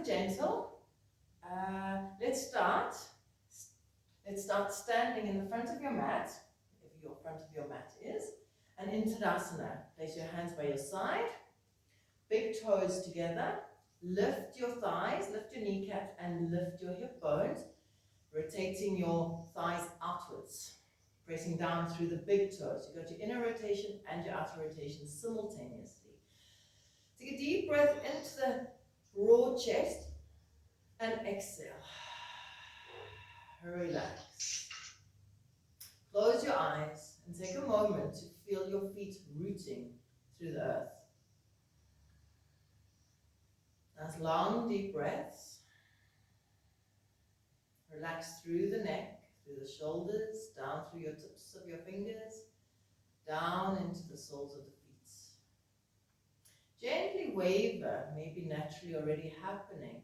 and gentle. Let's start. Let's start standing in the front of your mat, if your front of your mat is, and in Tadasana. Place your hands by your side, big toes together, lift your thighs, lift your kneecap, and lift your hip bones, rotating your thighs outwards, pressing down through the big toes. You've got your inner rotation and your outer rotation simultaneously. Take a deep breath into the broad chest and exhale. Relax. Close your eyes and take a moment to feel your feet rooting through the earth. Nice long deep breaths. Relax through the neck, through the shoulders, down through your tips of your fingers, down into the soles of the feet. Gently waver, maybe naturally already happening,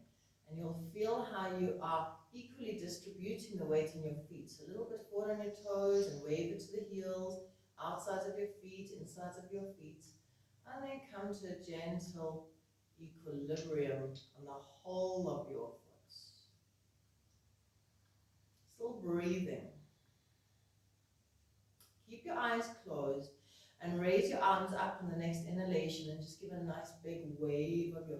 and you'll feel how you are equally distributing the weight in your feet. So a little bit forward on your toes and waver to the heels, outsides of your feet, insides of your feet, and then come to a gentle equilibrium on the whole of your foot. Still breathing. Keep your eyes closed and raise your arms up on the next inhalation and just give a nice big wave of your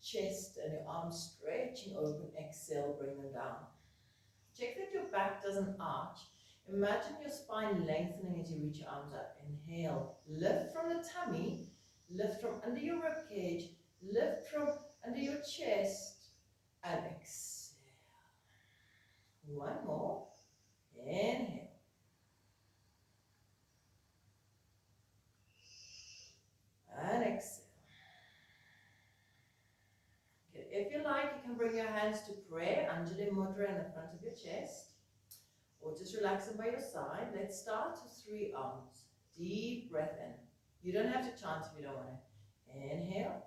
chest and your arms stretching open. Exhale, bring them down. Check that your back doesn't arch. Imagine your spine lengthening as you reach your arms up. Inhale, lift from the tummy, lift from under your rib cage, lift from under your chest, and exhale. One more. Inhale. And exhale. Okay, if you like, you can bring your hands to prayer, Anjali Mudra in the front of your chest, or just relax them by your side. Let's start with 3 arms. Deep breath in. You don't have to chant if you don't want to. Inhale.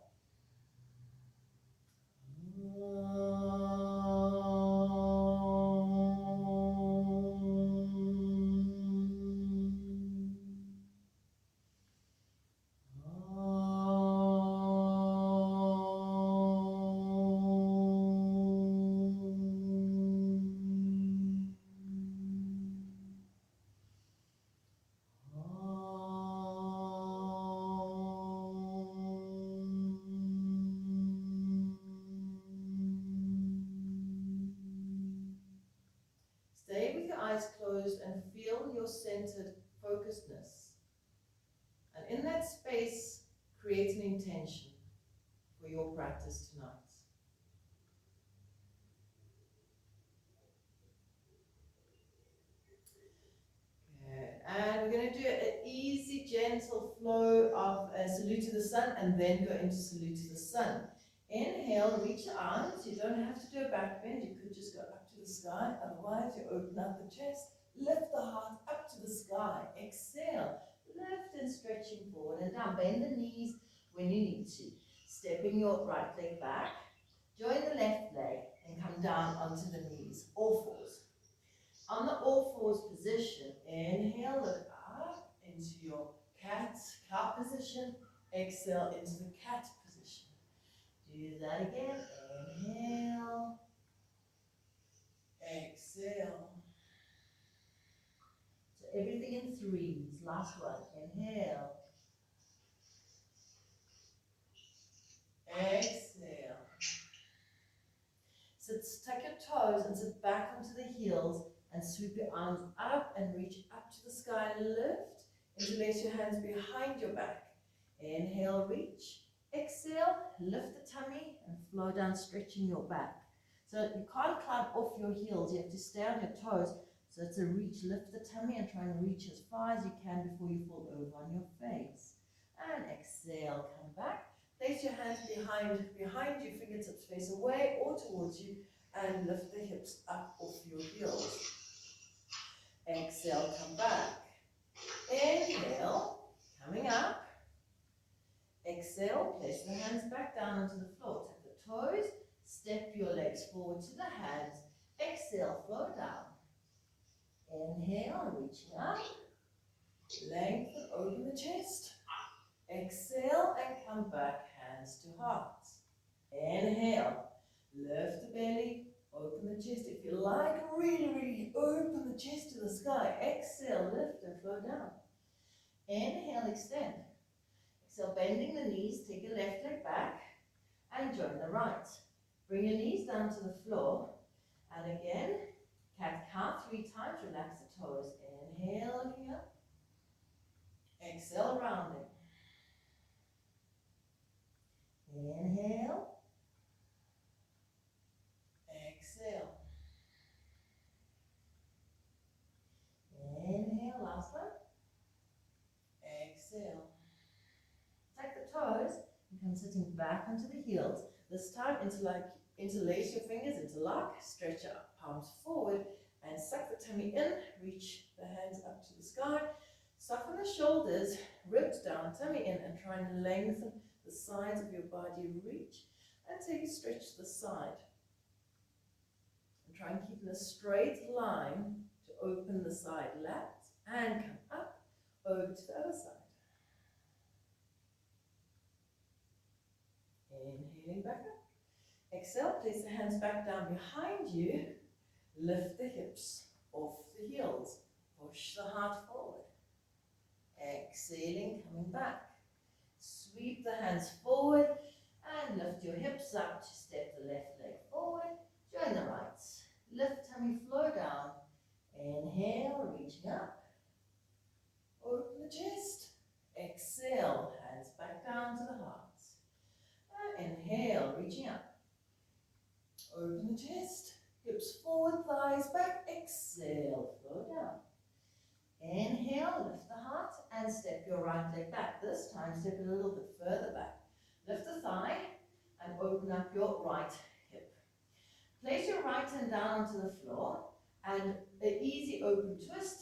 Stay with your eyes closed and feel your centered focusedness. And in that space, create an intention for your practice tonight. Good. And we're going to do an easy, gentle flow of a salute to the sun and then go into salute to the sun. Inhale, reach your arms. You don't have to do a back bend. You could just go up to the sky. Otherwise, you open up the chest. Lift the heart up to the sky. Exhale. Lift and stretching forward and down. Bend the knees when you need to. Stepping your right leg back. Join the left leg and come down onto the knees. All fours. On the all fours position, inhale, look up into your cow position. Exhale into the cat position. Do that again. Inhale. Exhale. So everything in 3s. Last one. Inhale. Exhale. Tuck your toes and sit back onto the heels and sweep your arms up and reach up to the sky. Lift. Interlace your hands behind your back. Inhale, reach. Exhale, lift the tummy and flow down, stretching your back. So you can't climb off your heels. You have to stay on your toes. So it's a reach. Lift the tummy and try and reach as far as you can before you fall over on your face. And exhale, come back. Place your hands behind you, fingertips face away or towards you, and lift the hips up off your heels. Exhale, come back. Inhale, coming up. Exhale, place the hands back down onto the floor. Tap the toes, step your legs forward to the hands. Exhale, flow down. Inhale, reaching up. Lengthen, open the chest. Exhale and come back, hands to heart. Inhale, Lift the belly, open the chest. If you like, really open the chest to the sky. Exhale, lift and flow down. Inhale, extend. Exhale, bending the knees, take your left leg back and join the right. Bring your knees down to the floor. And again, cat-cow 3 times, relax the toes. Inhale, looking up. Exhale, rounding. Inhale. Exhale. Inhale, last one. Exhale. Take the toes and come sitting back onto the heels. This time, interlace your fingers, interlock, stretch your palms forward, and suck the tummy in, reach the hands up to the sky, soften the shoulders, ribs down, tummy in, and try and lengthen the sides of your body, reach, and take a stretch to the side. And try and keep in a straight line to open the side lats, and come up, over to the other side. Inhaling back up. Exhale, place the hands back down behind you. Lift the hips off the heels. Push the heart forward. Exhaling, coming back. Sweep the hands forward and lift your hips up to step the left leg forward. Join the right. Lift tummy, flow down. Inhale, reaching up. Open the chest. Exhale, hands back down to the heart. Inhale, reaching up. Open the chest. Hips forward, thighs back. Exhale, flow down. Inhale, lift the heart and step your right leg back. This time, step it a little bit further back. Lift the thigh and open up your right hip. Place your right hand down onto the floor and an easy open twist.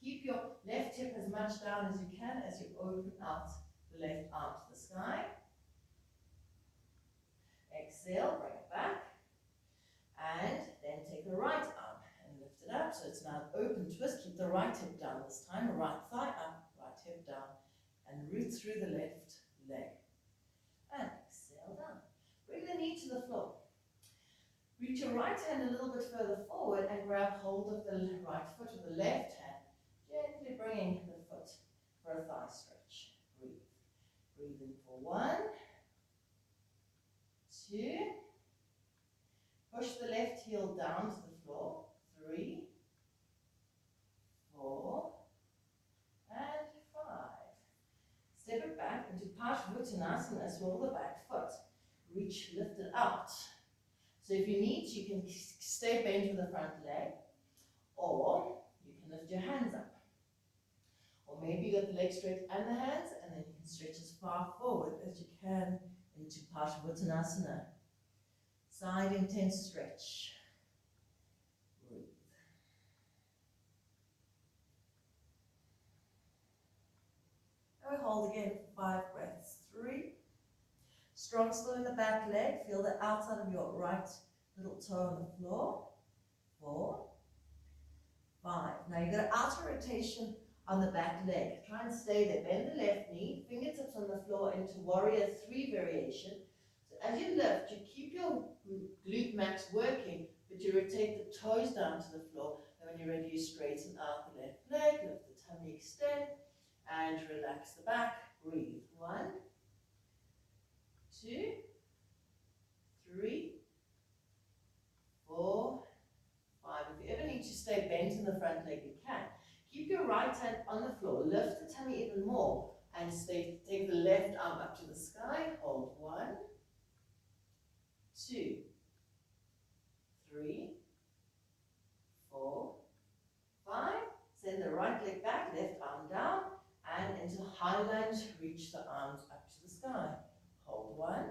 Keep your left hip as much down as you can as you open out the left arm to the sky. Exhale, bring it back. And then take the right arm and lift it up. So it's now an open twist. Keep the right hip down this time. Right thigh up, right hip down. And root through the left leg. And exhale down. Bring the knee to the floor. Reach your right hand a little bit further forward and grab hold of the right foot with the left hand. Gently bringing the foot for a thigh stretch. Breathe. Breathe in for 1, 2. Push the left heel down to the floor. 3, 4, and 5. Step it back into parigasana, swirl the back foot. Reach, lift it out. So if you need, you can stay bent with the front leg, or you can lift your hands up. Or maybe you got the legs straight and the hands, and then you can stretch as far forward as you can into parigasana. Side intense stretch. Breathe. And we hold again for 5 breaths. 3. Strong still in the back leg. Feel the outside of your right little toe on the floor. 4, 5. Now you've got an outer rotation on the back leg. Try and stay there. Bend the left knee, fingertips on the floor into warrior 3 variation. So as you lift, you keep your glute max working, but you rotate the toes down to the floor. And when you're ready, you straighten out the left leg, lift the tummy, extend, and relax the back. Breathe. 1, 2, 3, 4, 5. If you ever need to stay bent in the front leg, you can. Keep your right hand on the floor. Lift the tummy even more. And take the left arm up to the sky. Hold. 1, 2, 3, 4, 5. Send the right leg back, left arm down. And into high lunge, reach the arms up to the sky. Hold. 1,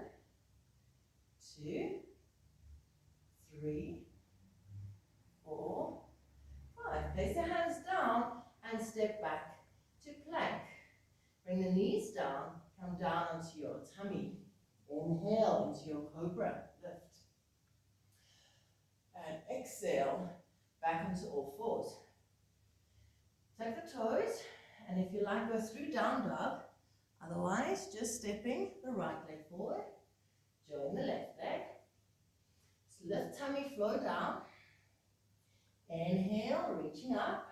2, 3, 4, 5. Place your hands down and step back to plank. Bring the knees down, come down onto your tummy. Inhale into your cobra, lift. And exhale, back onto all fours. Tuck the toes, and if you like, go through down dog. Otherwise, just stepping the right leg forward. Join the left leg. flow down. Inhale, reaching up.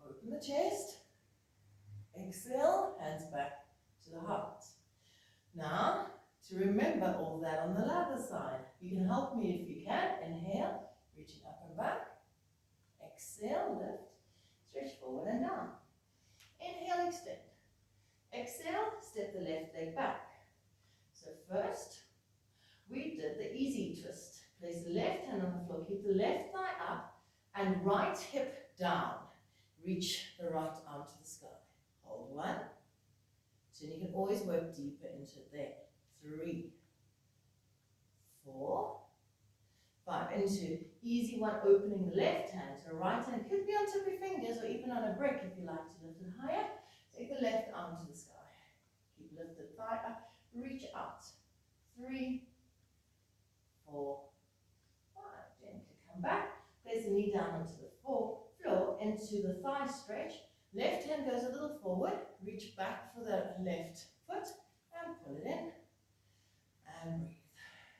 Open the chest. Exhale, hands back to the heart. Now, to remember all that on the other side, you can help me if you can. Inhale, reaching up and back. Exhale, lift. Stretch forward and down. Inhale, extend. Exhale, step the left leg back. So first, we did the easy twist. Place the left hand on the floor, keep the left thigh up, and right hip down. Reach the right arm to the sky. Hold 1, 2, and you can always work deeper into it there. 3, 4, 5. Into easy one, opening the left hand to the right hand. Could be on tip of your fingers or even on a brick if you like to lift it higher. Take the left arm to the sky. Keep lifted thigh up. Reach out. 3, 4, 5. Gently come back. Place the knee down onto the floor, into the thigh stretch. Left hand goes a little forward. Reach back for the left foot and pull it in. And breathe.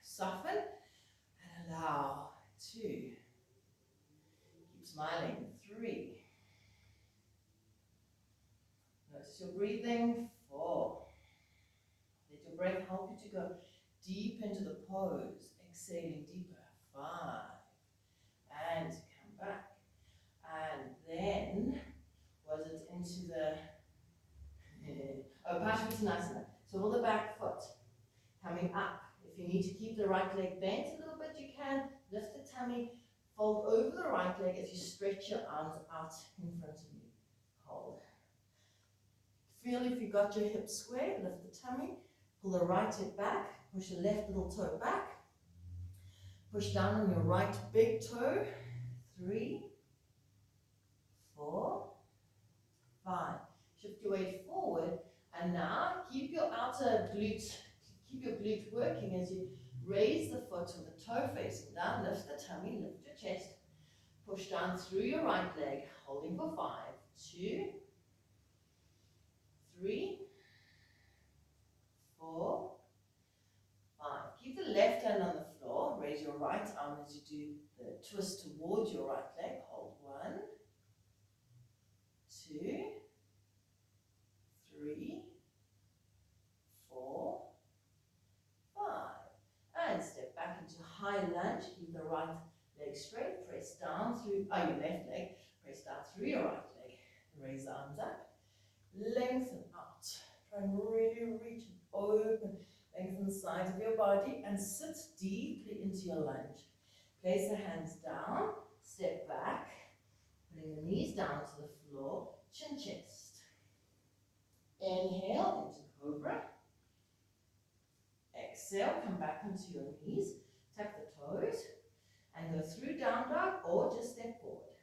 Soften and allow. 2. Keep smiling. 3. Notice your breathing. 4. Let your breath help you to go deep into the pose. Exhaling deeper. 5. And come back. And then, was it into the Virabadrasana? So all the back foot coming up. If you need to keep the right leg bent a little bit, you can. Lift the tummy, fold over the right leg as you stretch your arms out in front of you. Hold. Feel if you got your hips square, lift the tummy, pull the right hip back, push the left little toe back, push down on your right big toe. 3, 4, 5. Shift your weight forward, and now keep your outer glute, keep your glute working as you raise the foot with the toe facing down, lift the tummy, lift your chest, push down through your right leg, holding for 5, 2, 3, 4, 5. Keep the left hand on the floor, raise your right arm as you do the twist towards your right leg, hold 1, 2, 3, 4, 5. And step back into high lunge. Keep the right leg straight. Press down through your left leg. Press down through your right leg. Raise the arms up. Lengthen out. Try and really reach open. Lengthen the sides of your body and sit deeply into your lunge. Place the hands down. Step back. Bring the knees down to the floor. Chin chest. Inhale into cobra. Exhale, come back onto your knees. Tap the toes and go through down dog or just step forward.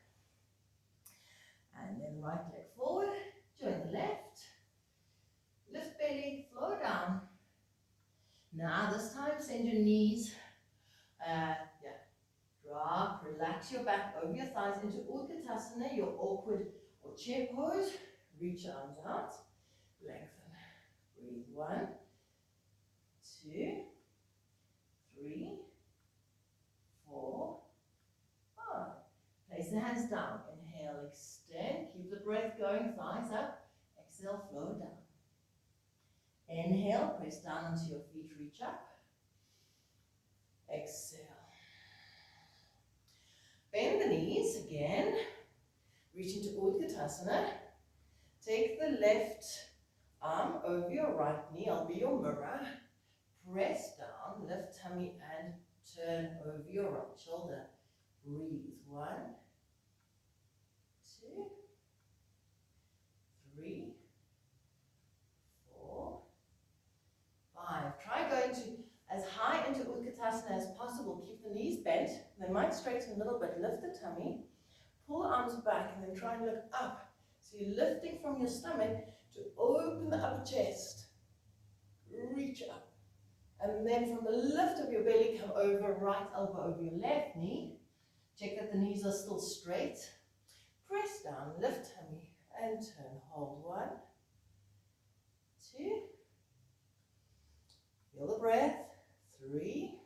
And then right leg forward, join the left. Lift belly, flow down. Now this time send your knees, drop, relax your back over your thighs into Utkatasana, your awkward or chair pose. Reach your arms out, lengthen. Breathe 1, 2, 3, 4, 5. Place the hands down. Inhale, extend. Keep the breath going. Thighs up. Exhale, flow down. Inhale, press down onto your feet. Reach up. Exhale. Bend the knees again. Reach into Utkatasana. Take the left arm over your right knee. I'll be your mirror. Press down, lift tummy and turn over your right shoulder. Breathe. 1, 2, 3, 4, 5. Try going to as high into Utkatasana as possible. Keep the knees bent. They might straighten a little bit. Lift the tummy. Pull arms back and then try and look up. So you're lifting from your stomach to open the upper chest. Reach up. And then from the lift of your belly, come over, right elbow over your left knee. Check that the knees are still straight. Press down, lift tummy, and turn. Hold 1, 2. Feel the breath. 3,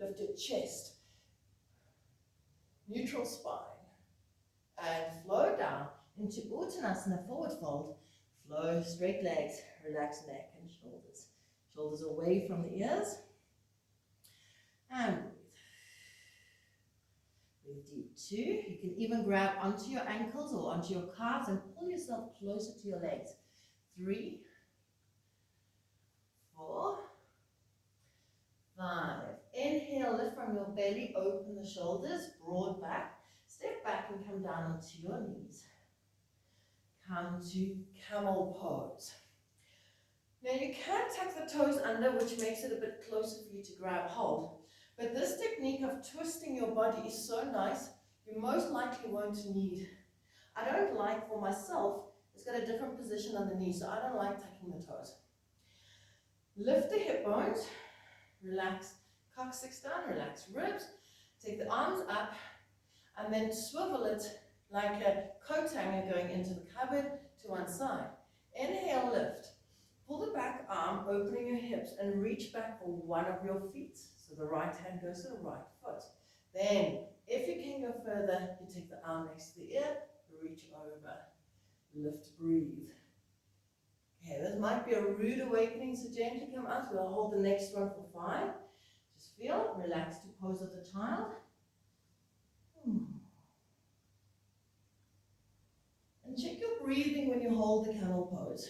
lift your chest, neutral spine, and flow down into Uttanasana, forward fold. Flow, straight legs, relax neck and shoulders. Shoulders away from the ears. And breathe. Breathe deep. 2. You can even grab onto your ankles or onto your calves and pull yourself closer to your legs. 3, 4, 5. Inhale, lift from your belly, open the shoulders, broad back. Step back and come down onto your knees. Come to camel pose. Now you can tuck the toes under, which makes it a bit closer for you to grab hold. But this technique of twisting your body is so nice, you most likely won't need. I don't like, for myself, it's got a different position on the knee, so I don't like tucking the toes. Lift the hip bones, relax coccyx down, relax ribs, take the arms up, and then swivel it like a coat hanger going into the cupboard to one side. Inhale, lift. Pull the back arm, opening your hips, and reach back for one of your feet. So the right hand goes to the right foot. Then, if you can go further, you take the arm next to the ear, reach over, lift, breathe. Okay, this might be a rude awakening, so gently come out. We'll hold the next one for 5. Just feel, relax to pose of the child. And check your breathing when you hold the camel pose.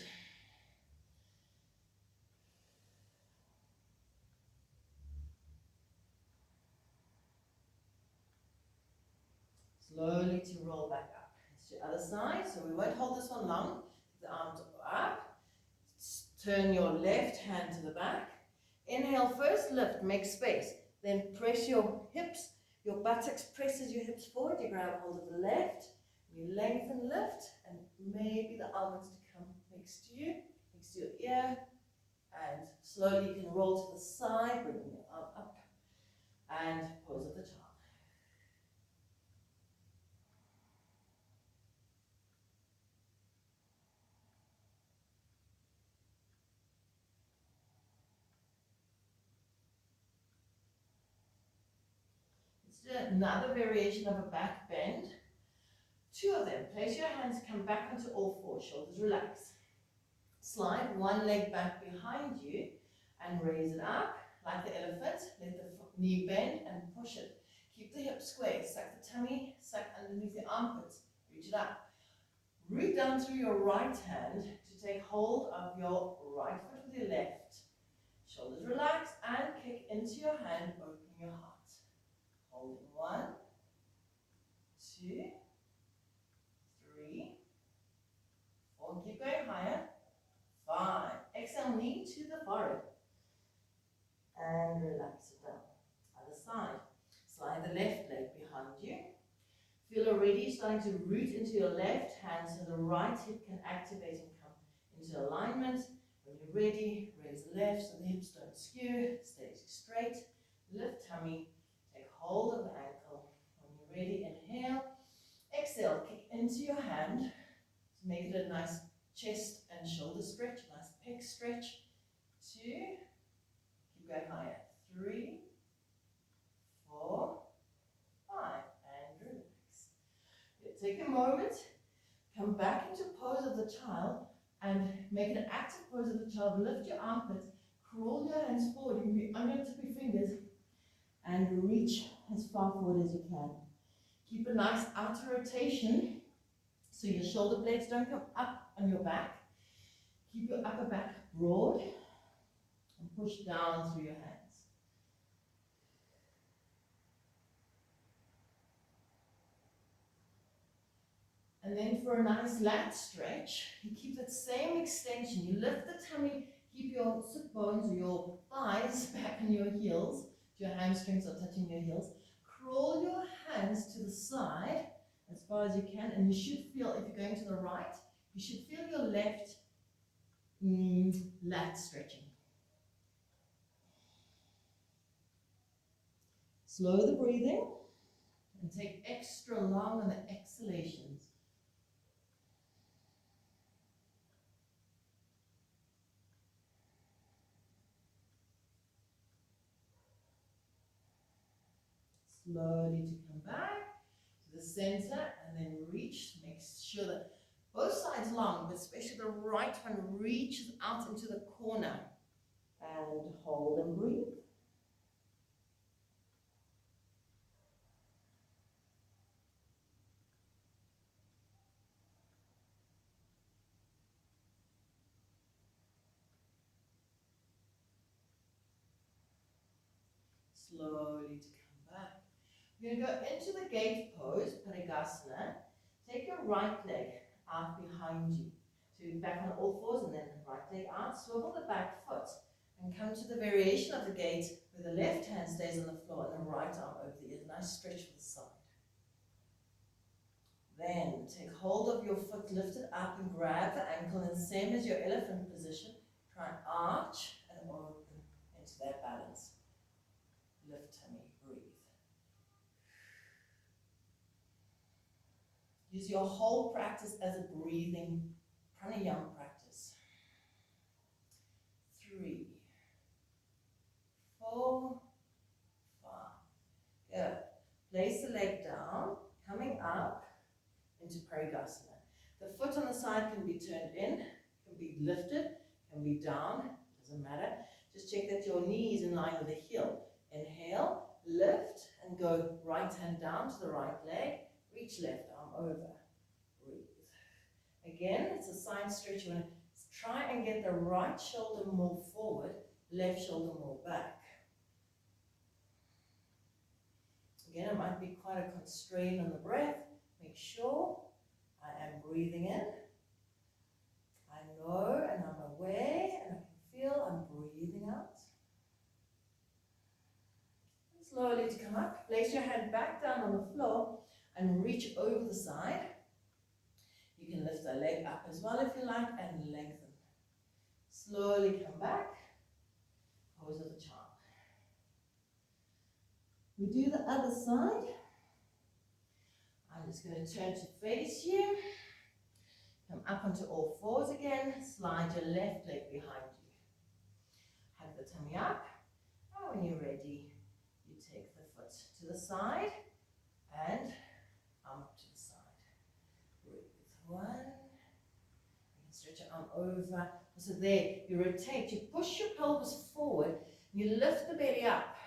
Slowly to roll back up. It's the other side, so we won't hold this one long. The arms up. Turn your left hand to the back. Inhale, first lift, make space. Then press your hips, your buttocks presses your hips forward. You grab hold of the left. You lengthen, lift, and maybe the almonds to come next to you, next to your ear. And slowly you can roll to the side, bringing your arm up, and pose of the child. Another variation of a back bend. 2 of them. Place your hands, come back onto all 4, shoulders relax. Slide one leg back behind you and raise it up like the elephant. Let the knee bend and push it. Keep the hips square. Suck the tummy, suck underneath the armpits. Reach it up. Root down through your right hand to take hold of your right foot with your left. Shoulders relax and kick into your hand, open your heart. Holding 1, 2, 3, 4, keep going higher. 5. Exhale, knee to the forehead. And relax it down. Other side. Slide the left leg behind you. Feel already starting to root into your left hand so the right hip can activate and come into alignment. When you're ready, raise the left so the hips don't skew. Stay straight. Lift tummy. Take hold of the ankle. When you're ready, inhale. Exhale, kick into your hand to make it a nice chest and shoulder stretch, nice pec stretch. 2, keep going higher. 3, 4, 5, and relax. Take a moment, come back into pose of the child, and make an active pose of the child. Lift your armpits, crawl your hands forward. You can be under the tip of your fingers, and reach as far forward as you can. Keep a nice outer rotation so your shoulder blades don't come up on your back. Keep your upper back broad and push down through your hands. And then for a nice lat stretch, you keep that same extension. You lift the tummy, keep your sit bones or your thighs back on your heels. Your hamstrings are touching your heels. Crawl your hands to the side as far as you can, and you should feel, if you're going to the right, you should feel your left lat stretching. Slow the breathing and take extra long on the exhalations. slowly to come back to the center and then reach. Make sure that both sides long, but especially the right one reaches out into the corner. And hold and breathe. Slowly to come back. You're going to go into the gate pose, parigasana. Take your right leg out behind you. So you're back on all fours and then right leg out. Swivel the back foot and come to the variation of the gate where the left hand stays on the floor and the right arm over the ear. Nice stretch for the side. Then take hold of your foot, lift it up and grab the ankle, and same as your elephant position, try and arch and open into that balance. Lift tummy, breathe. Use your whole practice as a breathing pranayama practice. 3, 4, 5. Good. Place the leg down, coming up into parigasana. The foot on the side can be turned in, can be lifted, can be down, doesn't matter. Just check that your knee is in line with the heel. Inhale, lift, and go right hand down to the right leg. Reach left arm over. Breathe. Again, it's a side stretch. You want to try and get the right shoulder more forward, left shoulder more back. Again, it might be quite a constraint on the breath. Make sure I am breathing in. I know and I'm aware and I can feel I'm breathing out. And slowly to come up. Place your hand back down on the floor and reach over the side. You can lift the leg up as well if you like and lengthen. Slowly come back. Pose of the child. We do the other side. I'm just going to turn to face you. Come up onto all fours again. Slide your left leg behind you. Have the tummy up. And when you're ready, you take the foot to the side and arm up to the side. Breathe. 1. You can stretch your arm over. So there, you rotate. You push your pelvis forward. You lift the belly up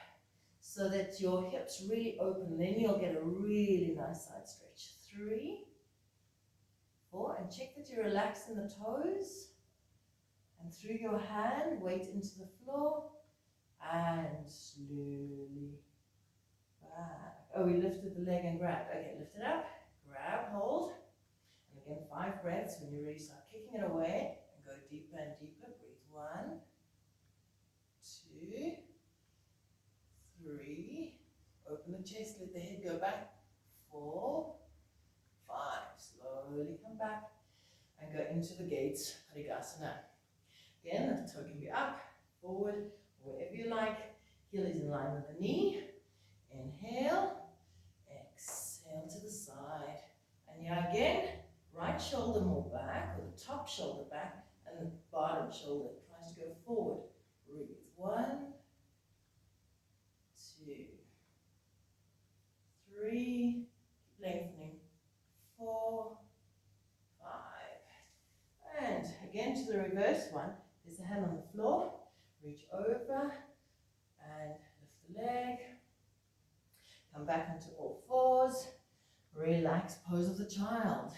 so that your hips really open. Then you'll get a really nice side stretch. 3, 4, and check that you're relaxed in the toes. And through your hand, weight into the floor. And slowly back. Oh, we lifted the leg and grabbed. Okay, lift it up. Grab, hold. And again, 5 breaths. When you're ready, start kicking it away. And go deeper and deeper. Breathe. 1, 2, 3. Open the chest, let the head go back. 4, 5. Slowly come back and go into the gates, parigasana. Again, the toe can be up, forward, wherever you like. Heel is in line with the knee. Inhale, exhale to the side. And yeah, again, right shoulder more back, or the top shoulder back, and the bottom shoulder tries to go forward. Breathe. 1, 2, 3, lengthening. 4, 5. And again to the reverse one. There's the hand on the floor. Reach over and lift the leg. Come back onto all fours. Relax, pose of the child.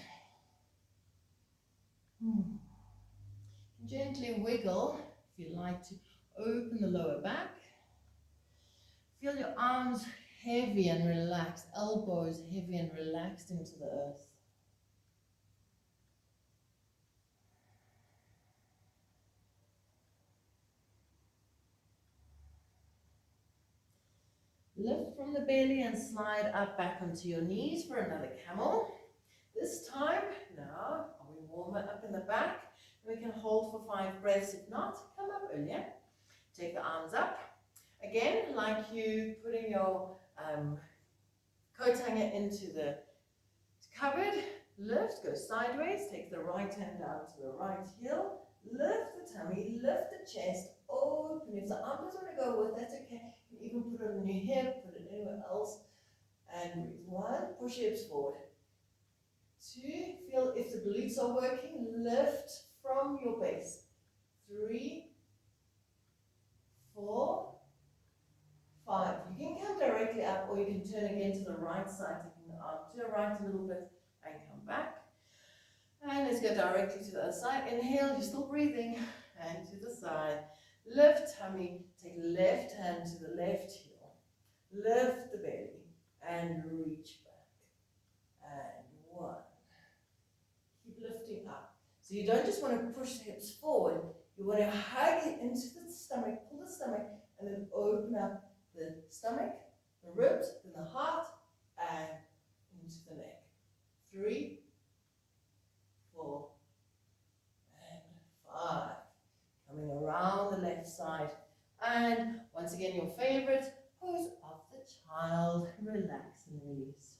Gently wiggle if you like to open the lower back. Feel your arms heavy and relaxed, elbows heavy and relaxed into the earth. Lift from the belly and slide up back onto your knees for another camel. This time, now, we warm it up in the back. We can hold for 5 breaths. If not, come up earlier. Take the arms up. Again, like you putting your coat hanger into the cupboard. Lift, go sideways. Take the right hand down to the right heel. Lift the tummy, lift the chest, open. If the arm doesn't want to go with, that's okay. You can even put it on your hip, put it anywhere else. And breathe. 1, push hips forward. 2, feel if the glutes are working, lift from your base. 3, 4, 5. You can come directly up or you can turn again to the right side, taking the arm to the right a little bit and come back. And let's go directly to the other side. Inhale, you're still breathing. And to the side. Lift tummy, take left hand to the left heel. Lift the belly and reach back. And 1. Keep lifting up. So you don't just want to push the hips forward. You want to hug it into the stomach, pull the stomach, and then open up the stomach, the ribs, then the heart, and into the neck. 3, 4, and 5. Coming around the left side. And once again, your favorite pose of the child. Relax and release.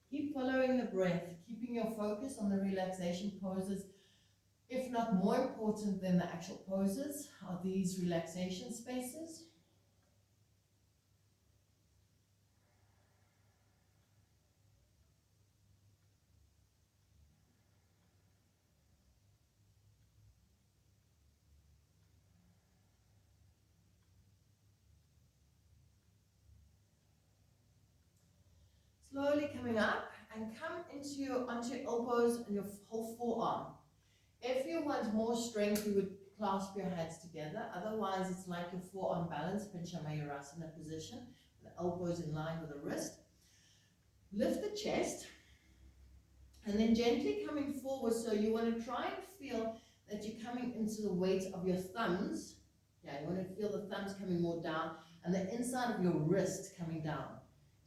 Keep following the breath, keeping your focus on the relaxation poses. If not more important than the actual poses are these relaxation spaces. Slowly coming up and come onto your elbows and your whole forearm. If you want more strength, you would clasp your hands together. Otherwise, it's like your forearm balance, pincha mayurasana position, the elbows in line with the wrist. Lift the chest and then gently coming forward. So you want to try and feel that you're coming into the weight of your thumbs. Yeah, you want to feel the thumbs coming more down and the inside of your wrist coming down.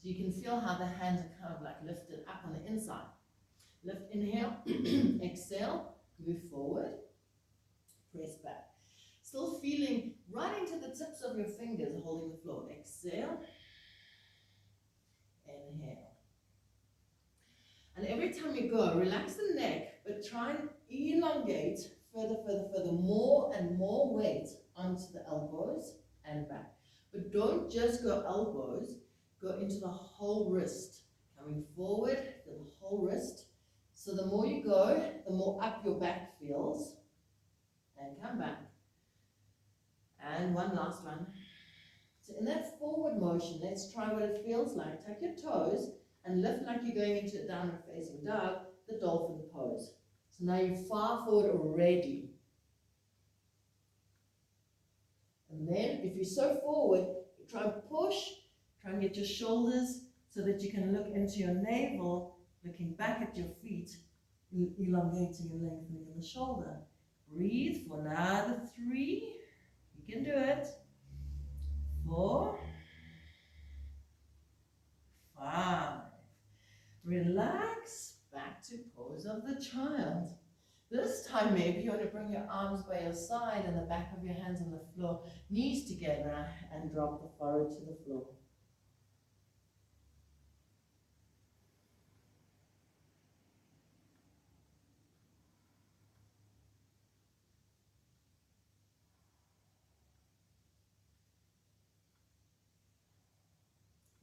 So you can feel how the hands are kind of like lifted up on the inside. Lift, inhale, exhale, move forward, press back. Still feeling right into the tips of your fingers holding the floor. Exhale, inhale. And every time you go, relax the neck, but try and elongate further, more and more weight onto the elbows and back. But don't just go elbows, go into the whole wrist. Coming forward, feel the whole wrist. So the more you go, the more up your back feels. And come back. And one last one. So in that forward motion, let's try what it feels like. Tuck your toes and lift like you're going into a downward facing dog, the dolphin pose. So now you're far forward already. And then if you're so forward, you try and push, try and get your shoulders so that you can look into your navel, looking back at your feet, elongating and lengthening in the shoulder. Breathe for another 3. You can do it. 4, 5. Relax, back to pose of the child. This time maybe you want to bring your arms by your side and the back of your hands on the floor, knees together, and drop the forehead to the floor.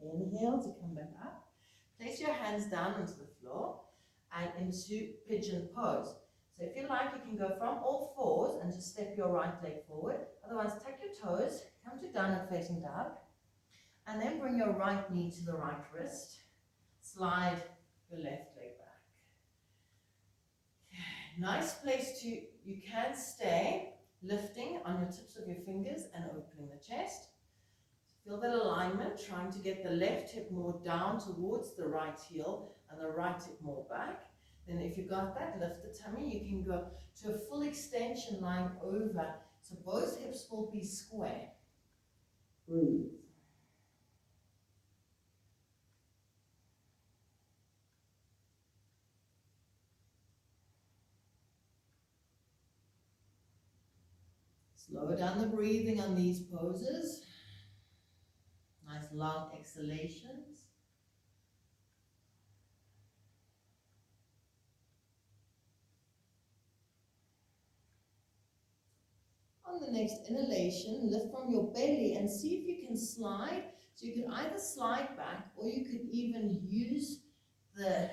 Inhale to come back up. Place your hands down onto the floor and into pigeon pose. So if you like, you can go from all fours and just step your right leg forward. Otherwise, tuck your toes, come to downward facing dog, and then bring your right knee to the right wrist. Slide your left leg back. Nice place you can stay lifting on your tips of your fingers and opening the chest. Feel that alignment, trying to get the left hip more down towards the right heel and the right hip more back. Then if you got that, lift the tummy. You can go to a full extension lying over. So both hips will be square. Breathe. Slow down the breathing on these poses. Nice long exhalations. On the next inhalation, lift from your belly and see if you can slide. So you can either slide back or you could even use the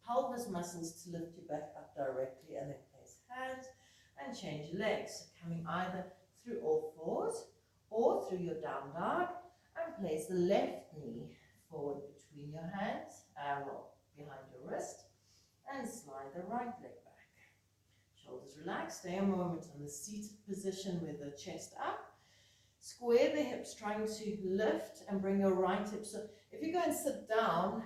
pelvis muscles to lift your back up directly, and then place hands and change legs, coming either through all fours or through your down dog, and place the left knee forward between your hands, behind your wrist, and slide the right leg back. Shoulders relaxed, stay a moment on the seated position with the chest up. Square the hips, trying to lift and bring your right hip. So if you go and sit down,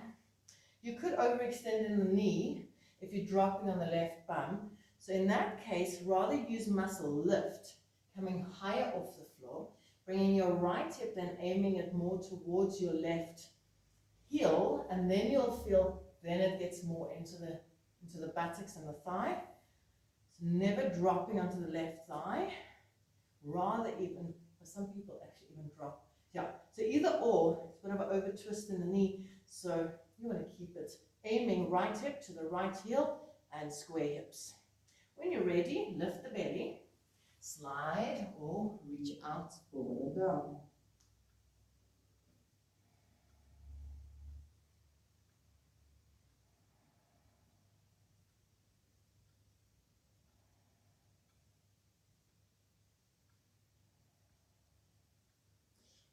you could overextend in the knee if you're dropping on the left bum. So in that case, rather use muscle lift, coming higher off the floor, bringing your right hip, then aiming it more towards your left heel, and then you'll feel, then it gets more into the buttocks and the thigh. So never dropping onto the left thigh, rather even, for some people actually even drop. Yeah, so either or, it's a bit of an over twist in the knee, so you want to keep it aiming right hip to the right heel and square hips. When you're ready, lift the belly, slide or reach out forward and down.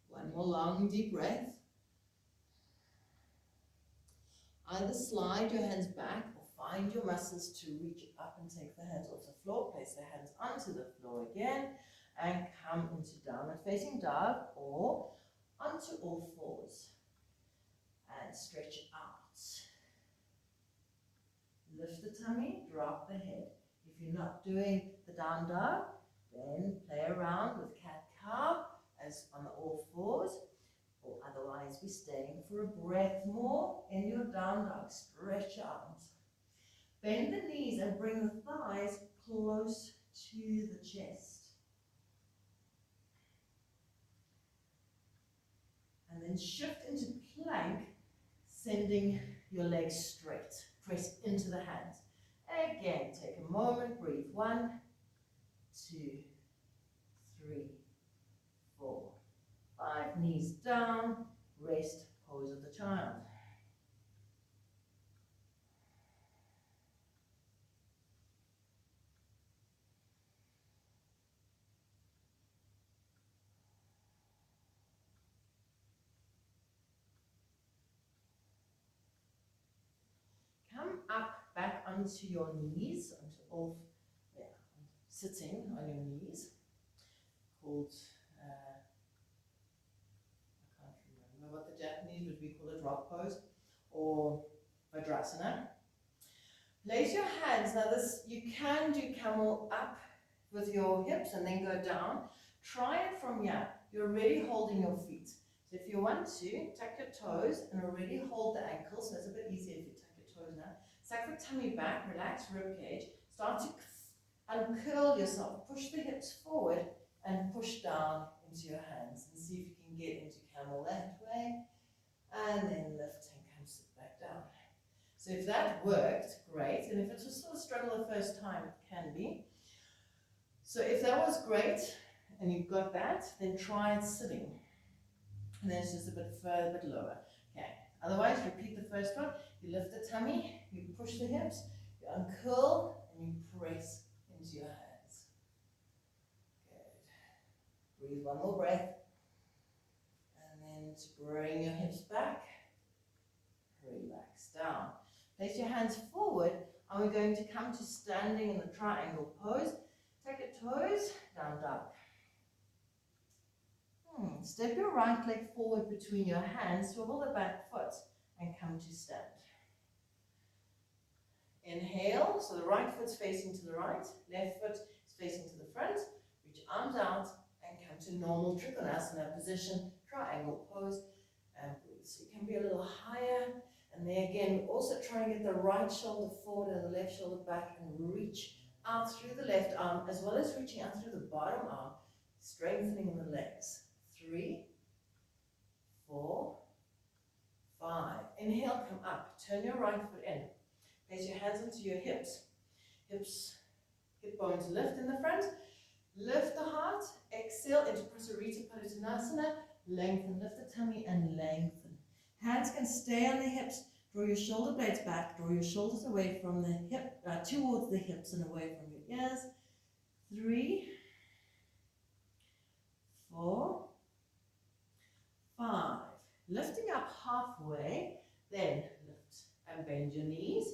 One more long deep breath. Either slide your hands back or find your muscles to reach up and take the hands off the floor. Place the hands onto the floor again and come into downward facing dog or onto all fours. And stretch out. Lift the tummy, drop the head. If you're not doing the down dog, then play around with cat-cow as on the all fours. Or otherwise, we're staying for a breath more in your down dog. Stretch out. Bend the knees and bring the thighs close to the chest. And then shift into plank, sending your legs straight. Press into the hands. Again, take a moment, breathe. 1, 2, 3, 4. 5, knees down, rest, pose of the child. Come up, back onto your knees, sitting on your knees, called, I can't remember what the Japanese would be called, a drop pose, or Virabadrasana. Place your hands, now this, you can do camel up with your hips and then go down. Try it from here. You're already holding your feet. So if you want to, tuck your toes and already hold the ankles. So it's a bit easier if you tuck your toes now. Suck the tummy back, relax rib cage. Start to uncurl yourself. Push the hips forward and push down into your hands. And see if you can get into camel that way. And then lift and come sit back down. So if that worked, great. And if it was still a struggle the first time, it can be. So if that was great, and you've got that, then try it sitting. And then it's just a bit further, a bit lower. Okay. Otherwise, repeat the first one. You lift the tummy, you push the hips, you uncurl, and you press into your hands. Good. Breathe one more breath. And then to bring your hips back, relax down. Place your hands forward, and we're going to come to standing in the triangle pose. Take your toes, down dog. Step your right leg forward between your hands, swivel the back foot, and come to stand. Inhale, so the right foot's facing to the right, left foot is facing to the front. Reach arms out and come to normal trikonasana position, triangle pose, and breathe. So you can be a little higher, and there again, also try and get the right shoulder forward and the left shoulder back, and reach out through the left arm, as well as reaching out through the bottom arm, strengthening the legs. 3, 4, 5. Inhale, come up. Turn your right foot in. Place your hands into your hips. Hip bones lift in the front. Lift the heart, exhale into parigasana, lengthen, lift the tummy and lengthen. Hands can stay on the hips, draw your shoulder blades back, draw your shoulders away from the hip, towards the hips and away from your ears. 3, 4, 5. Lifting up halfway, then lift and bend your knees.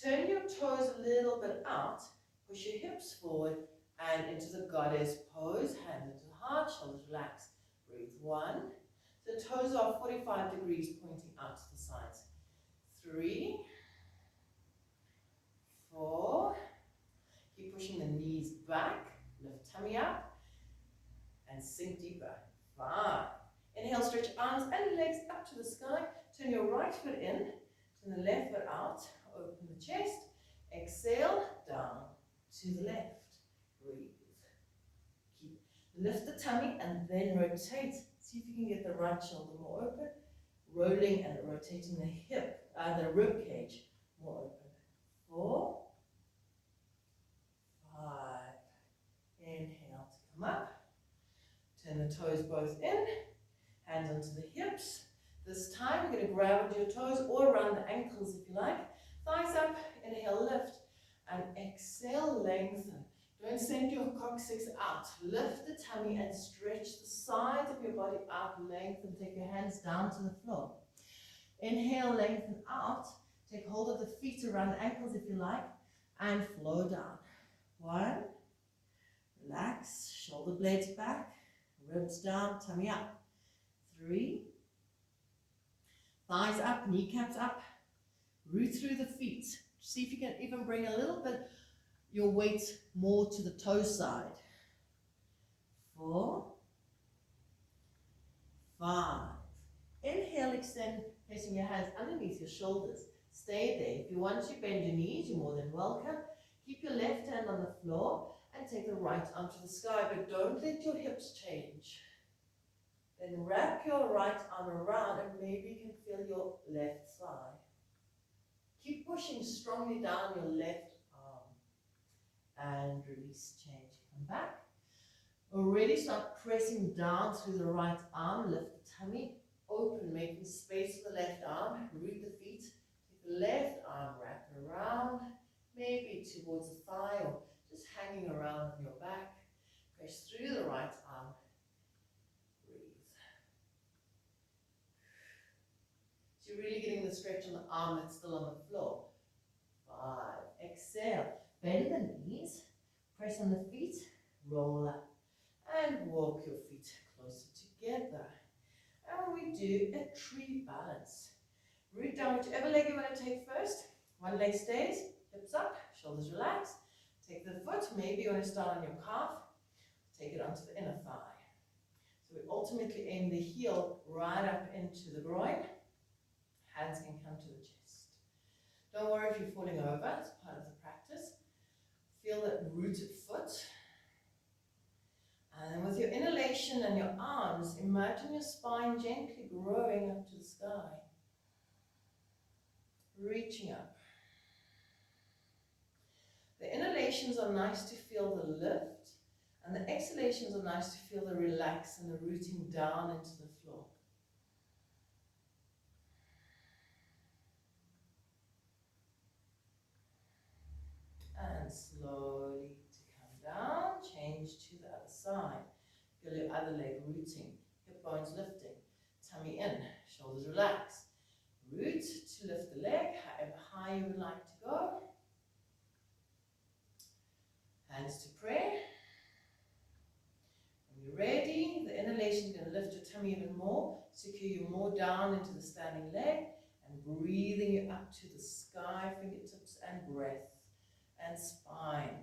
Turn your toes a little bit out, push your hips forward and into the goddess pose, hands into the heart, shoulders relax. Breathe 1. The toes are 45 degrees pointing out to the sides. 3, 4. Keep pushing the knees back, lift tummy up and sink deeper. 5. Inhale, stretch arms and legs up to the sky. Turn your right foot in, turn the left foot out, open the chest. Exhale, down to the left. Breathe. Lift the tummy and then rotate. See if you can get the right shoulder more open. Rolling and rotating the hip, the rib cage more open. 4, 5. Inhale to come up. Turn the toes both in. Hands onto the hips. This time we're going to grab onto your toes or around the ankles if you like. Thighs up. Inhale, lift. And exhale, lengthen. Don't send your coccyx out. Lift the tummy and stretch the sides of your body out. Lengthen. Take your hands down to the floor. Inhale, lengthen out. Take hold of the feet around the ankles if you like. And flow down. 1. Relax. Shoulder blades back. Ribs down. Tummy up. 3. Thighs up. Kneecaps up. Root through the feet. See if you can even bring a little bit your weight more to the toe side. 4, 5. Inhale, extend, placing your hands underneath your shoulders. Stay there. If you want to bend your knees, you're more than welcome. Keep your left hand on the floor and take the right arm to the sky, but don't let your hips change. Then wrap your right arm around and maybe you can feel your left thigh. Keep pushing strongly down your left arm and release, change, come back. Already start pressing down through the right arm, lift the tummy, open, making space for the left arm, root the feet, take the left arm, wrap it around, maybe towards the thigh or just hanging around on your back. Press through the right arm, breathe. So you're really getting the stretch on the arm that's still on the floor. 5, exhale, bend the knees, press on the feet, roll up, and walk your feet closer together. And we do a tree balance. Root down whichever leg you want to take first. One leg stays, hips up, shoulders relaxed. Take the foot, maybe you want to start on your calf, take it onto the inner thigh. So we ultimately aim the heel right up into the groin. Hands can come to the chest. Don't worry if you're falling over, it's part of the practice. Feel that rooted foot. And with your inhalation and your arms, imagine your spine gently growing up to the sky. Reaching up. The inhalations are nice to feel the lift, and the exhalations are nice to feel the relax and the rooting down into the floor. And slowly to come down, change to the other side. Feel your other leg rooting, hip bones lifting, tummy in, shoulders relax. Root to lift the leg, however high you would like to go. Hands to prayer. When you're ready, the inhalation is going to lift your tummy even more, secure you more down into the standing leg, and breathing you up to the sky, fingertips and breath and spine.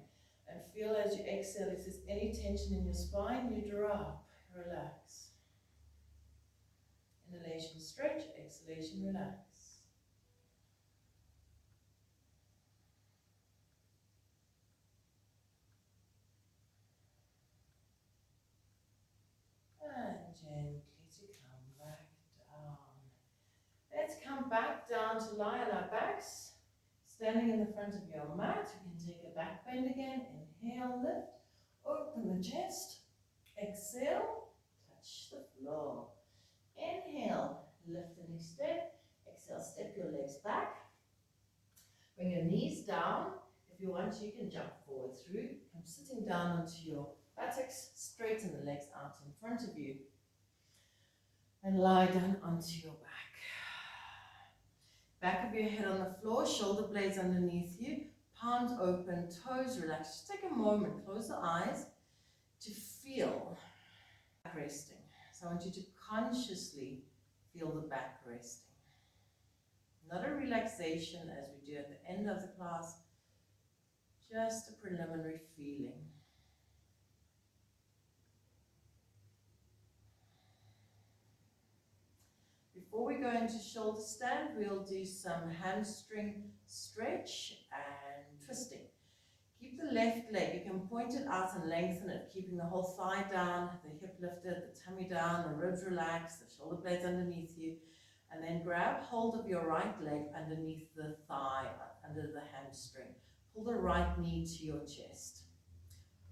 And feel as you exhale, if there's any tension in your spine, you drop, relax. Inhalation, stretch, exhalation, relax. And gently to come back down. Let's come back down to lie on our backs. Standing in the front of your mat, you can take a back bend again. Inhale, lift. Open the chest. Exhale, touch the floor. Inhale, lift the knee step. Exhale, step your legs back. Bring your knees down. If you want, you can jump forward through. Come sitting down onto your buttocks. Straighten the legs out in front of you. And lie down onto your back. Back of your head on the floor, shoulder blades underneath you. Palms open, toes relaxed. Just take a moment, close the eyes to feel back resting. So I want you to consciously feel the back resting. Not a relaxation as we do at the end of the class, just a preliminary feeling. Before we go into shoulder stand, we'll do some hamstring stretch and twisting. Keep the left leg, you can point it out and lengthen it, keeping the whole thigh down, the hip lifted, the tummy down, the ribs relaxed, the shoulder blades underneath you. And then grab hold of your right leg underneath the thigh, under the hamstring. Pull the right knee to your chest.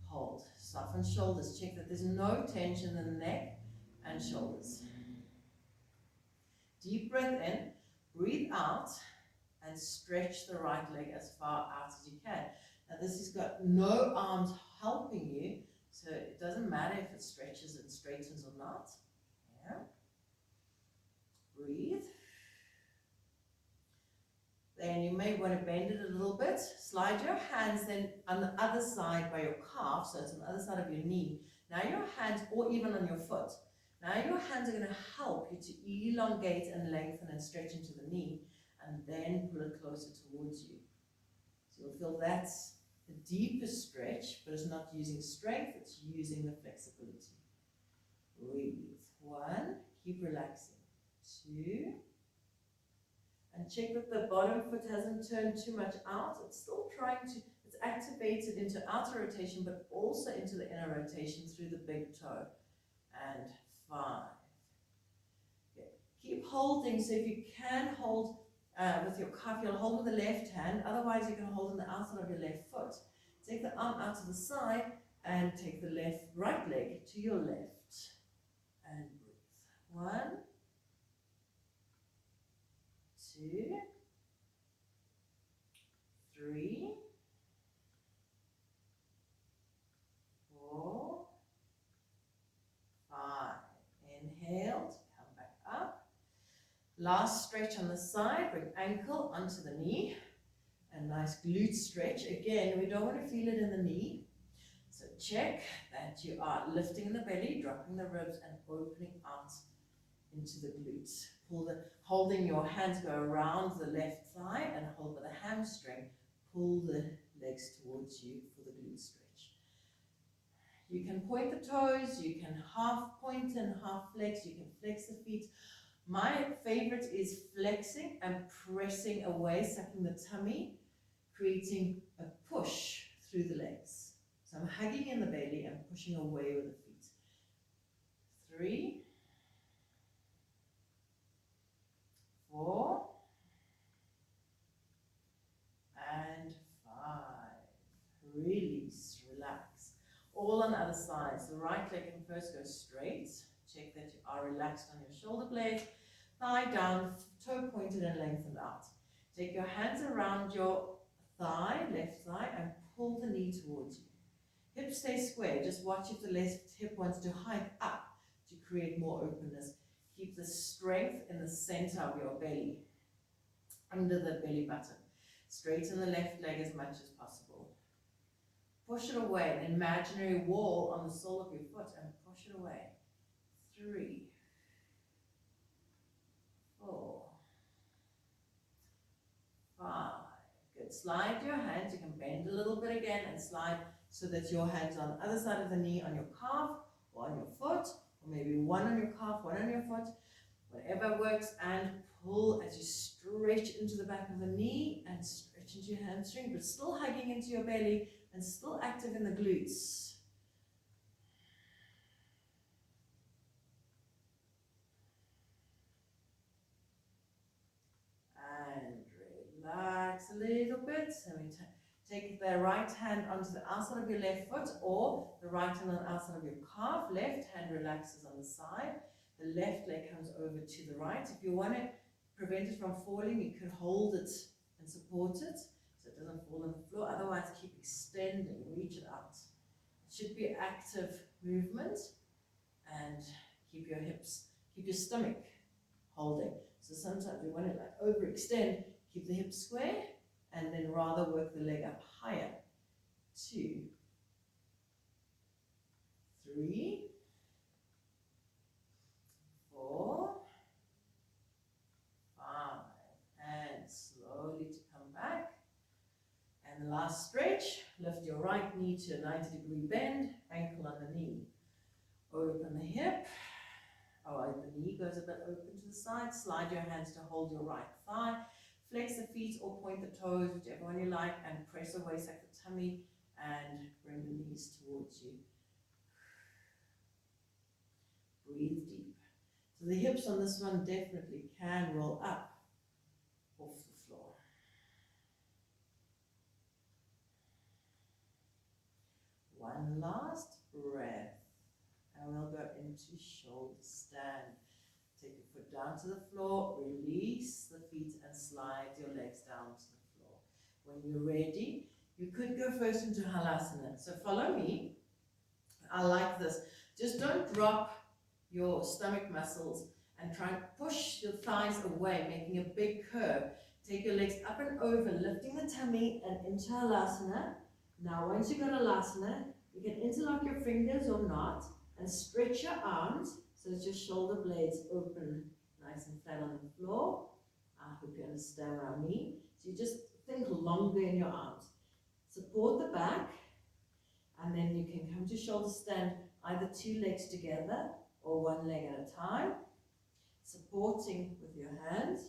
Hold. Soften shoulders. Check that there's no tension in the neck and shoulders. Deep breath in. Breathe out. And stretch the right leg as far out as you can. Now this has got no arms helping you, so it doesn't matter if it stretches and straightens or not. Yeah. Breathe. Then you may want to bend it a little bit. Slide your hands then on the other side by your calf, so it's on the other side of your knee. Now your hands, or even on your foot. Now your hands are going to help you to elongate and lengthen and stretch into the knee, and then pull it closer towards you. So you'll feel that's the deepest stretch, but it's not using strength, it's using the flexibility. Breathe. 1, keep relaxing. 2, and check that the bottom foot hasn't turned too much out. It's still trying to, it's activated into outer rotation, but also into the inner rotation through the big toe. And 5. Okay. Keep holding, so if you can hold with your calf, you'll hold with the left hand, otherwise you can hold on the outside of your left foot. Take the arm out to the side and take the right leg to your left. And breathe. 1, 2, 3, 4, 5. Inhale to come back up. Last stretch on the side, bring ankle onto the knee. A nice glute stretch. Again, we don't want to feel it in the knee. So check that you are lifting in the belly, dropping the ribs and opening out into the glutes. Holding your hands, go around the left thigh and hold by the hamstring. Pull the legs towards you for the glute stretch. You can point the toes, you can half point and half flex, you can flex the feet. My favorite is flexing and pressing away, sucking the tummy, creating a push through the legs. So I'm hugging in the belly and pushing away with the feet. 3, 4, and 5. Release, relax. All on the other side. So the right leg can first go straight. Check that you are relaxed on your shoulder blades. Thigh down, toe pointed and lengthened out. Take your hands around your thigh, left thigh, and pull the knee towards you. Hips stay square. Just watch if the left hip wants to hike up to create more openness. Keep the strength in the center of your belly, under the belly button. Straighten the left leg as much as possible. Push it away, an imaginary wall on the sole of your foot, and push it away. 3, 4, 5. Good. Slide your hands. You can bend a little bit again and slide so that your hands are on the other side of the knee on your calf or on your foot, or maybe one on your calf, one on your foot, whatever works, and pull as you stretch into the back of the knee and stretch into your hamstring, but still hugging into your belly and still active in the glutes. And relax a little bit. So we Take the right hand onto the outside of your left foot, or the right hand on the outside of your calf. Left hand relaxes on the side. The left leg comes over to the right. If you want to prevent it from falling, you can hold it and support it so it doesn't fall on the floor. Otherwise, keep extending, reach it out. It should be active movement, and keep your hips, keep your stomach holding. So sometimes you want to like overextend, keep the hips square, and then rather work the leg up higher. 2, 3, 4, 5, and slowly to come back. And the last stretch, lift your right knee to a 90-degree bend, ankle on the knee. Open the hip. Oh, the knee goes a bit open to the side. Slide your hands to hold your right thigh. Flex the feet or point the toes, whichever one you like, and press away, sack the tummy, and bring the knees towards you. Breathe deep. So the hips on this one definitely can roll up off the floor. One last breath, and we'll go into shoulder stand. Take your foot down to the floor, release the feet, and slide your legs down to the floor. When you're ready, you could go first into halasana. So follow me. I like this. Just don't drop your stomach muscles and try and push your thighs away, making a big curve. Take your legs up and over, lifting the tummy and into halasana. Now, once you go to halasana, you can interlock your fingers or not and stretch your arms so that your shoulder blades open nice and flat on the floor. I hope you understand what I mean. So you just think longer in your arms. Support the back, and then you can come to shoulder stand, either 2 legs together or 1 leg at a time, supporting with your hands,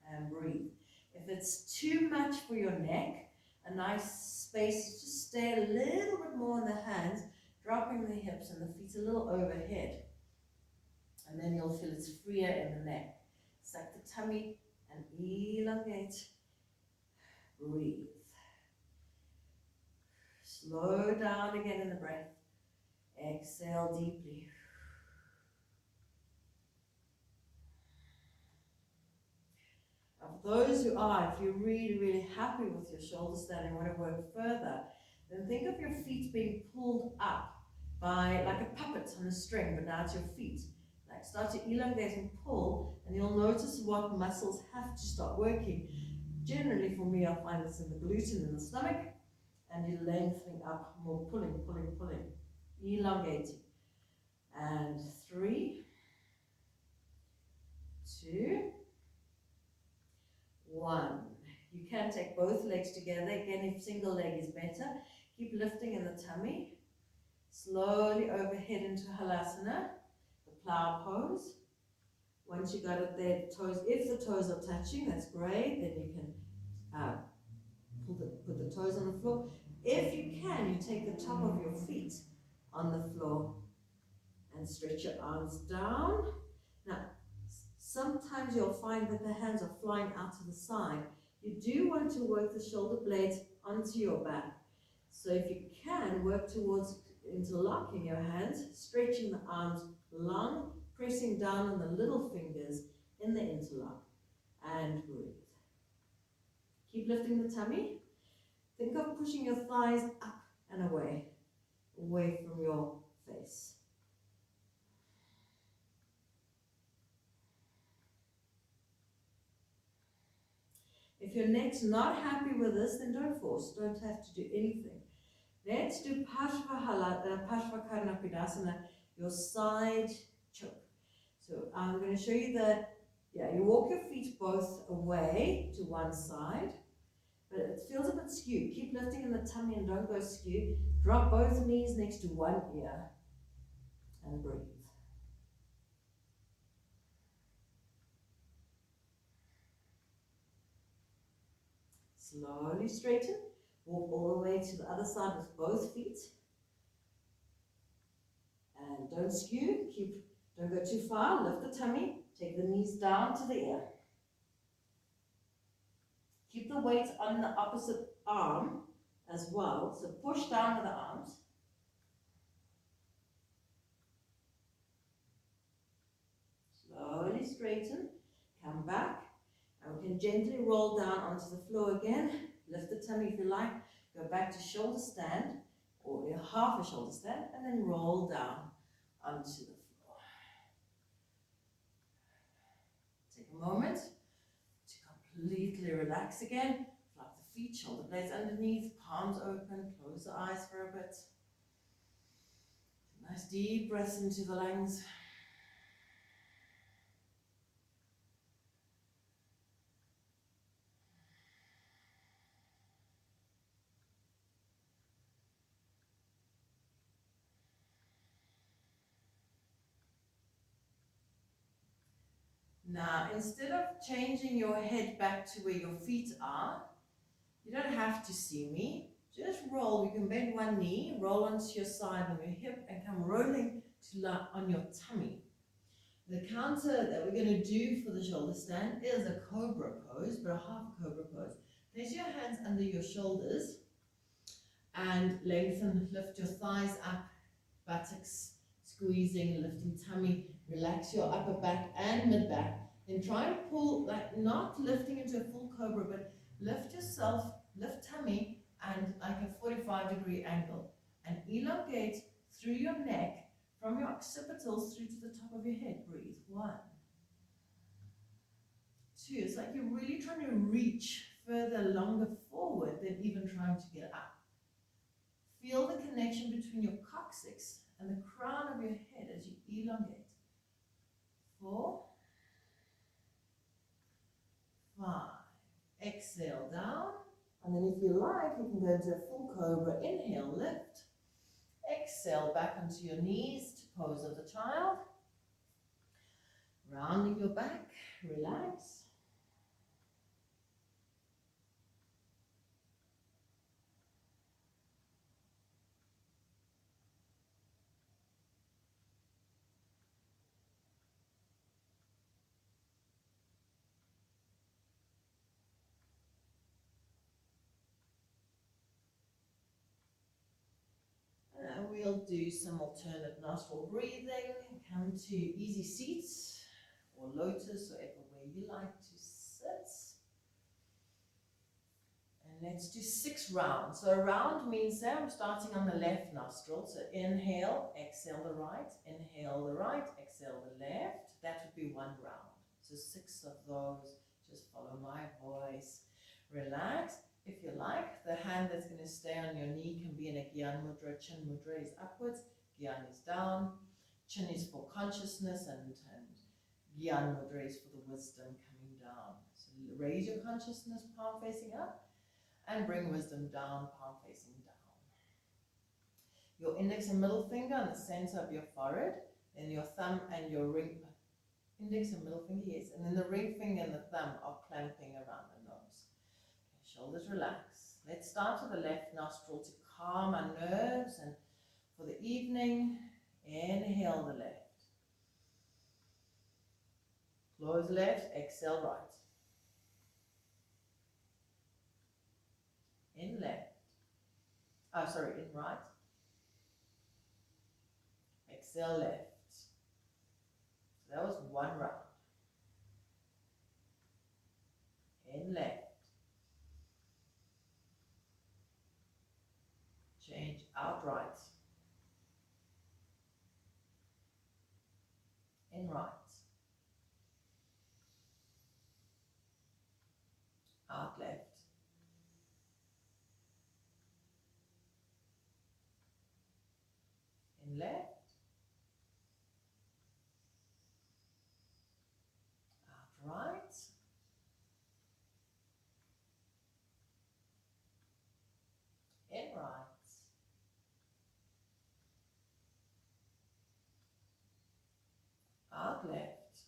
and breathe. If it's too much for your neck, a nice space, just stay a little bit more on the hands, dropping the hips and the feet a little overhead. And then you'll feel it's freer in the neck. Suck the tummy and elongate. Breathe. Slow down again in the breath. Exhale deeply. For those who are, if you're really, really happy with your shoulder stand and want to work further, then think of your feet being pulled up by like a puppet on a string, but now it's your feet. Like start to elongate and pull, and you'll notice what muscles have to start working. Generally for me, I find it's in the glute and in the stomach, and you're lengthening up more, pulling, pulling, pulling, elongating. And 3, 2, 1. You can take both legs together. Again, if single leg is better, keep lifting in the tummy. Slowly overhead into halasana, the plow pose. Once you got it there, toes, if the toes are touching, that's great. Then you can put the toes on the floor. If you can, you take the top of your feet on the floor and stretch your arms down. Now, sometimes you'll find that the hands are flying out to the side. You do want to work the shoulder blades onto your back. So if you can, work towards interlocking your hands, stretching the arms long, pressing down on the little fingers in the interlock, and breathe. Keep lifting the tummy. Think of pushing your thighs up and away from your face. If your neck's not happy with this, then don't force, don't have to do anything. Let's do Parshva Parigasana, your side choke. So I'm going to show you that, you walk your feet both away to one side, but it feels a bit skewed. Keep lifting in the tummy and don't go skew. Drop both knees next to one ear and breathe. Slowly straighten. Walk all the way to the other side with both feet. And don't skew. Don't go too far. Lift the tummy. Take the knees down to the ear. Keep the the weight on the opposite arm as well. So push down with the arms. Slowly straighten, come back, and we can gently roll down onto the floor again. Lift the tummy if you like, go back to shoulder stand, or half a shoulder stand, and then roll down onto the floor. Take a moment to completely relax again. Flap the feet, shoulder blades underneath, palms open, close the eyes for a bit. Nice deep breaths into the lungs. Now, instead of changing your head back to where your feet are, you don't have to see me. Just roll. You can bend one knee, roll onto your side on your hip, and come rolling to on your tummy. The counter that we're going to do for the shoulder stand is a cobra pose, but a half cobra pose. Place your hands under your shoulders and lengthen, lift your thighs up, buttocks squeezing, lifting tummy, relax your upper back and mid back. Then try and pull, like not lifting into a full cobra, but lift yourself, lift tummy and like a 45-degree angle, and elongate through your neck from your occipitals through to the top of your head. Breathe. 1, 2. It's like you're really trying to reach further, longer forward than even trying to get up. Feel the connection between your coccyx and the crown of your head as you elongate. 4, 5. Exhale down. And then if you like, you can go into a full cobra. Inhale, lift. Exhale back onto your knees to pose of the child. Rounding your back, relax. We'll do some alternate nostril breathing. Come to easy seats or lotus, or wherever you like to sit. And let's do 6 rounds. So a round means that I'm starting on the left nostril. So inhale, exhale the right, inhale the right, exhale the left. That would be 1 round. So 6 of those. Just follow my voice. Relax. If you like, the hand that's going to stay on your knee can be in a Gyan Mudra. Chin Mudra is upwards, Gyan is down. Chin is for consciousness, and Gyan Mudra is for the wisdom coming down. So raise your consciousness, palm facing up, and bring wisdom down, palm facing down. Your index and middle finger on the center of your forehead, then your thumb and your ring, index and middle finger, yes, and then the ring finger and the thumb are clamping around the nose. Shoulders relax. Let's start with the left nostril to calm our nerves, and for the evening, inhale the left. Close left, exhale right. In left. In right. Exhale left. So that was 1 round. In left. Change out right. In right. Out left. In left. Out right. In right. Out left.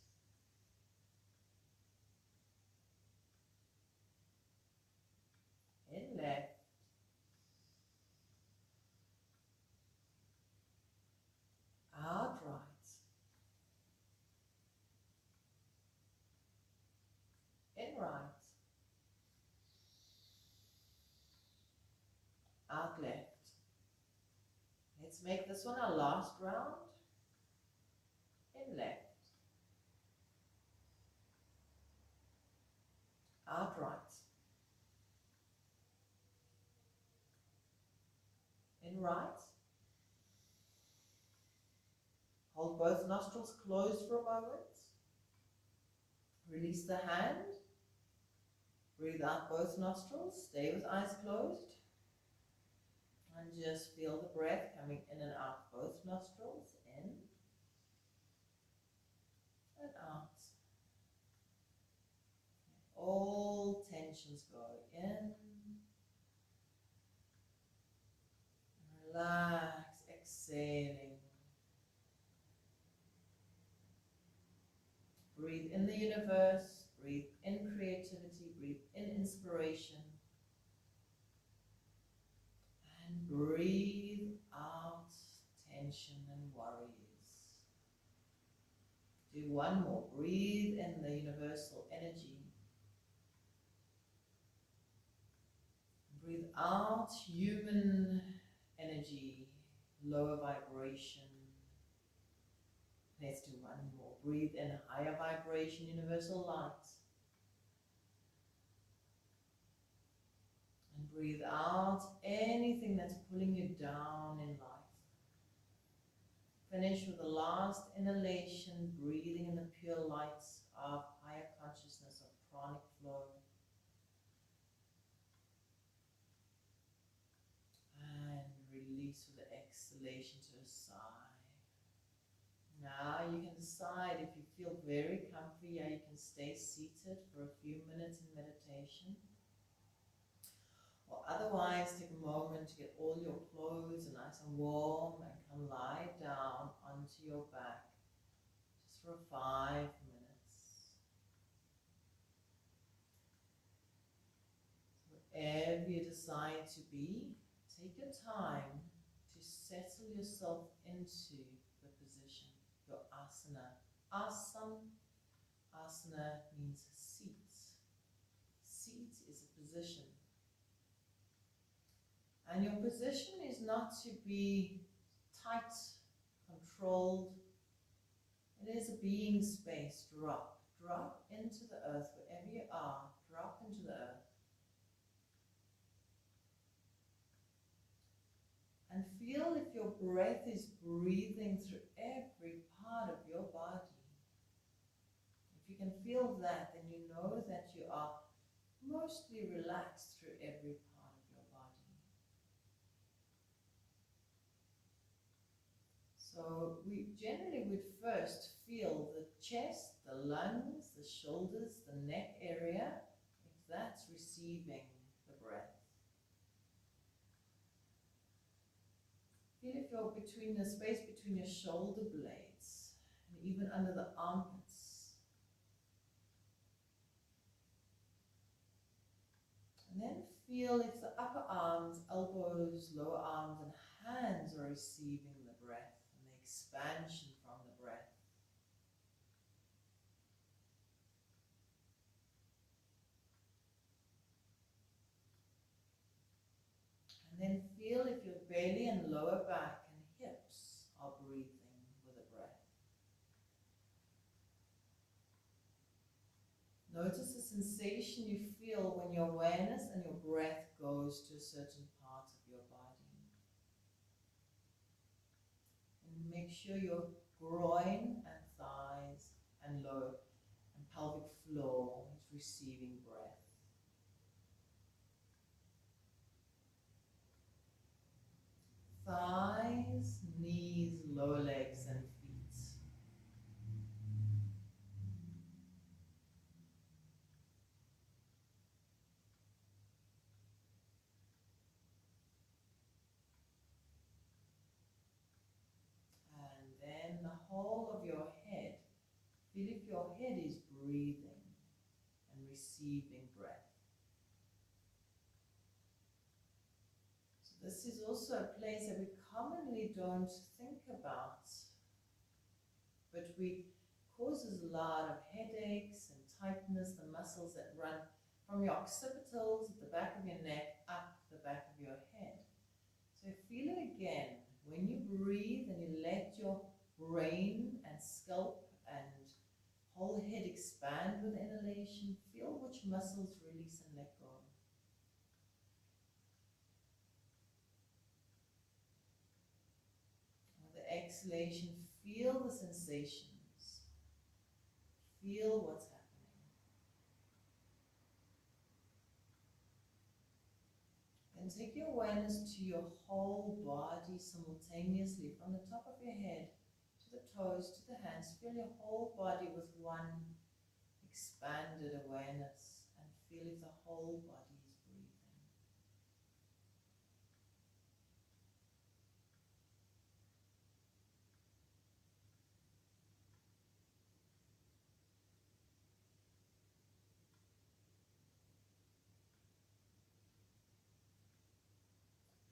In left. Out right. In right. out left. Let's make this one our last round. In left. Out right. In right. Hold both nostrils closed for a moment. Release the hand. Breathe out both nostrils. Stay with eyes closed. And just feel the breath coming in and out both nostrils. In and out. All tensions go in. Relax, exhaling. Breathe in the universe, breathe in creativity, breathe in inspiration. And breathe out tension and worries. Do one more. Breathe in the universal energy. Breathe out human energy, lower vibration. Let's do one more. Breathe in higher vibration, universal light. And breathe out anything that's pulling you down in life. Finish with the last inhalation, breathing in the pure light of higher consciousness of pranic flow. And release with the exhalation to a sigh. Now you can decide if you feel very comfy, you can stay seated for a few minutes in meditation. Or otherwise, take a moment to get all your clothes nice and warm and come lie down onto your back just for 5 minutes. Wherever you decide to be, take your time to settle yourself into the position, your asana. Asana means seat. Seat is a position. And your position is not to be tight, controlled. It is a being space. Drop into the earth wherever you are. Drop into the earth. And feel if your breath is breathing through every part of your body. If you can feel that, then you know that you are mostly relaxed through every part of your body. So we generally would first feel the chest, the lungs, the shoulders, the neck area, if that's receiving the breath. Feel if you're between the space between your shoulder blades and even under the armpits. And then feel if the upper arms, elbows, lower arms and hands are receiving the breath and the expansion from the breath. And then feel if your belly and lower back and hips are breathing with the breath. Notice the sensation you feel when your awareness and your breath goes to a certain part of your body. And make sure your groin and thighs and lower and pelvic floor is receiving breath. Thighs, knees, lower legs and feet. And then the whole of your head. Feel if your head is breathing and receiving breath. So this is also a place that we commonly don't think about, but causes a lot of headaches and tightness, the muscles that run from your occipitals at the back of your neck up the back of your head. So feel it again. When you breathe and you let your brain and scalp and whole head expand with inhalation, feel which muscles release and let go. With the exhalation, feel the sensations. Feel what's happening. And take your awareness to your whole body simultaneously, from the top of your head to the toes to the hands. Feel your whole body with one expanded awareness, and feel if the whole body is breathing.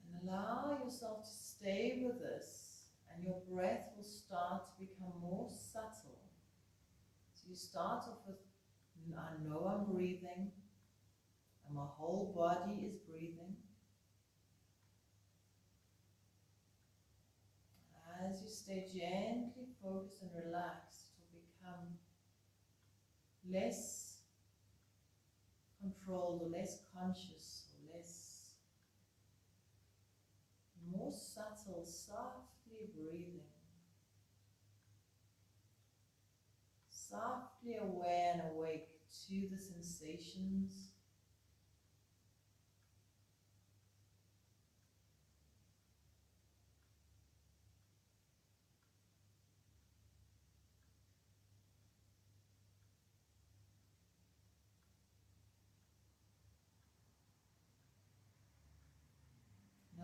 And allow yourself to stay with this, and your breath will start to become more subtle. So you start off with, I know I'm breathing, and my whole body is breathing. As you stay gently focused and relaxed, it will become less controlled or less conscious or more subtle, softly breathing. Softly aware and awake to the sensations.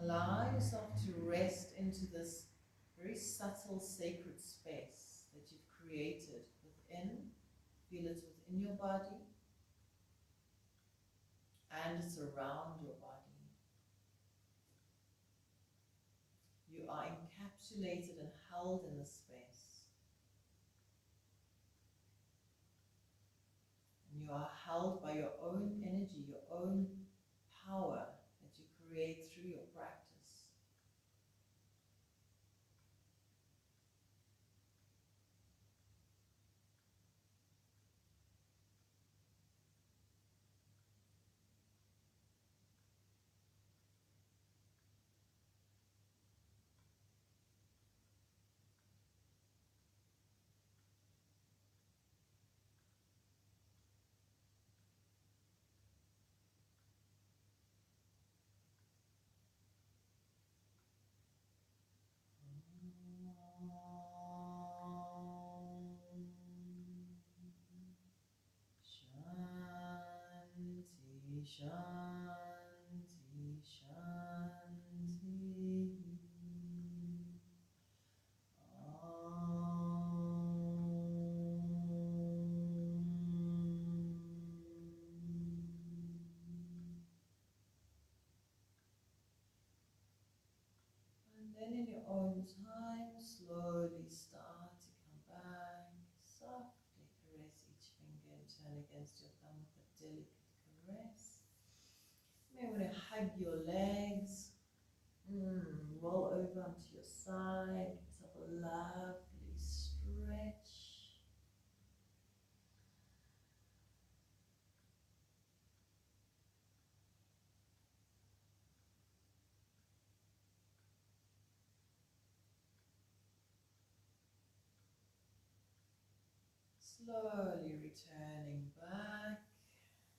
Allow yourself to rest into this very subtle sacred space that you've created within. Feel it within your body, and it's around your body. You are encapsulated and held in this space. And you are held by your own energy, your own power that you create through your practice. Shanti, Shanti, Shanti. And then in your own time, slowly start to come back. Softly caress each finger and turn against your thumb with a delicate caress. You may want to hug your legs. Roll over onto your side. Give yourself a lovely stretch. Slowly return